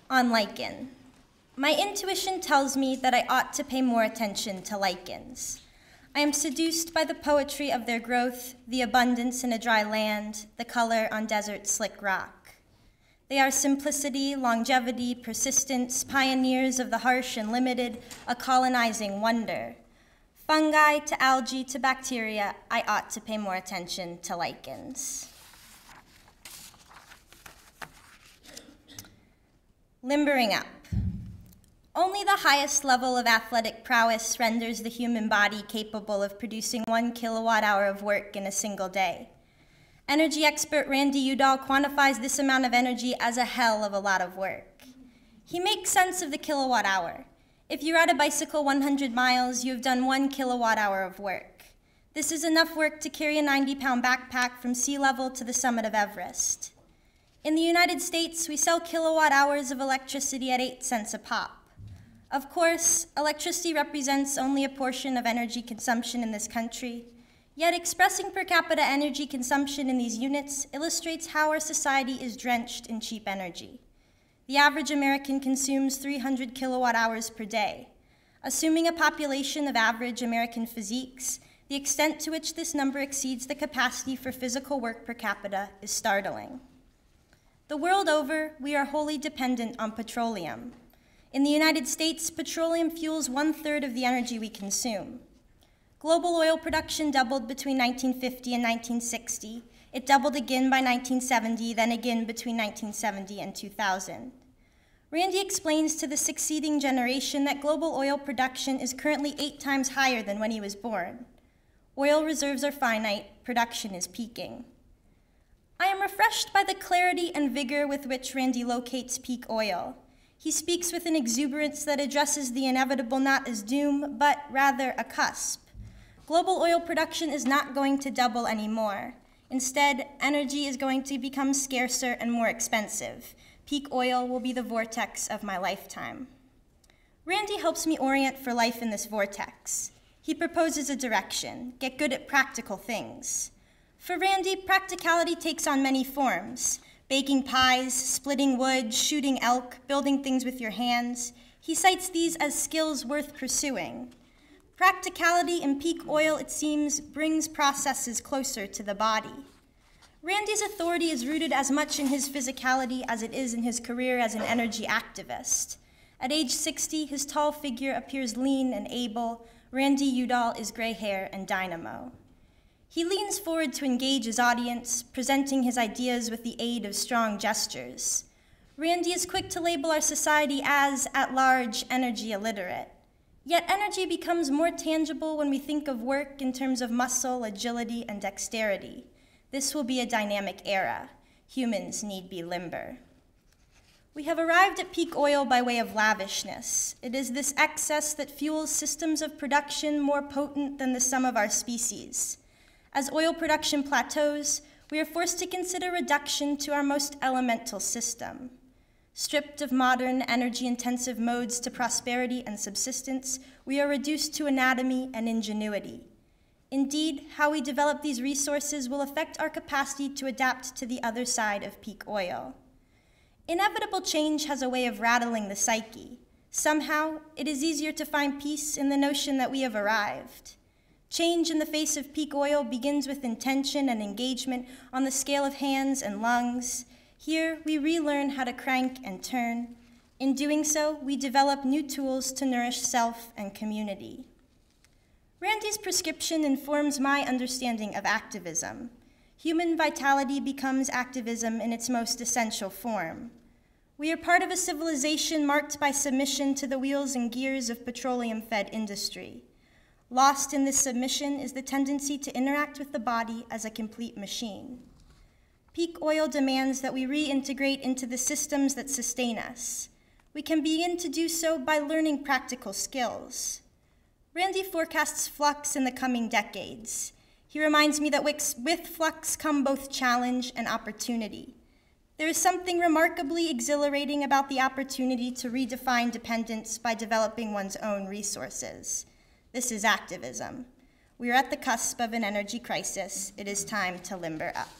On lichen. My intuition tells me that I ought to pay more attention to lichens. I am seduced by the poetry of their growth, the abundance in a dry land, the color on desert slick rock. They are simplicity, longevity, persistence, pioneers of the harsh and limited, a colonizing wonder. Fungi to algae to bacteria, I ought to pay more attention to lichens. Limbering up. Only the highest level of athletic prowess renders the human body capable of producing 1 kilowatt-hour of work in a single day. Energy expert Randy Udall quantifies this amount of energy as a hell of a lot of work. He makes sense of the kilowatt-hour. If you ride a bicycle 100 miles, you have done 1 kilowatt-hour of work. This is enough work to carry a 90-pound backpack from sea level to the summit of Everest. In the United States, we sell kilowatt-hours of electricity at 8 cents a pop. Of course, electricity represents only a portion of energy consumption in this country, yet expressing per capita energy consumption in these units illustrates how our society is drenched in cheap energy. The average American consumes 300 kilowatt-hours per day. Assuming a population of average American physiques, the extent to which this number exceeds the capacity for physical work per capita is startling. The world over, we are wholly dependent on petroleum. In the United States, petroleum fuels 1/3 of the energy we consume. Global oil production doubled between 1950 and 1960. It doubled again by 1970, then again between 1970 and 2000. Randy explains to the succeeding generation that global oil production is currently 8 times higher than when he was born. Oil reserves are finite, production is peaking. I am refreshed by the clarity and vigor with which Randy locates peak oil. He speaks with an exuberance that addresses the inevitable not as doom, but rather a cusp. Global oil production is not going to double anymore. Instead, energy is going to become scarcer and more expensive. Peak oil will be the vortex of my lifetime. Randy helps me orient for life in this vortex. He proposes a direction: get good at practical things. For Randy, practicality takes on many forms: baking pies, splitting wood, shooting elk, building things with your hands. He cites these as skills worth pursuing. Practicality in peak oil, it seems, brings processes closer to the body. Randy's authority is rooted as much in his physicality as it is in his career as an energy activist. At age 60, his tall figure appears lean and able. Randy Udall is gray hair and dynamo. He leans forward to engage his audience, presenting his ideas with the aid of strong gestures. Randy is quick to label our society as, at large, energy illiterate. Yet energy becomes more tangible when we think of work in terms of muscle, agility, and dexterity. This will be a dynamic era. Humans need be limber. We have arrived at peak oil by way of lavishness. It is this excess that fuels systems of production more potent than the sum of our species. As oil production plateaus, we are forced to consider reduction to our most elemental system. Stripped of modern, energy-intensive modes to prosperity and subsistence, we are reduced to anatomy and ingenuity. Indeed, how we develop these resources will affect our capacity to adapt to the other side of peak oil. Inevitable change has a way of rattling the psyche. Somehow, it is easier to find peace in the notion that we have arrived. Change in the face of peak oil begins with intention and engagement on the scale of hands and lungs. Here, we relearn how to crank and turn. In doing so, we develop new tools to nourish self and community. Randy's prescription informs my understanding of activism. Human vitality becomes activism in its most essential form. We are part of a civilization marked by submission to the wheels and gears of petroleum-fed industry. Lost in this submission is the tendency to interact with the body as a complete machine. Peak oil demands that we reintegrate into the systems that sustain us. We can begin to do so by learning practical skills. Randy forecasts flux in the coming decades. He reminds me that with flux come both challenge and opportunity. There is something remarkably exhilarating about the opportunity to redefine dependence by developing one's own resources. This is activism. We are at the cusp of an energy crisis. It is time to limber up.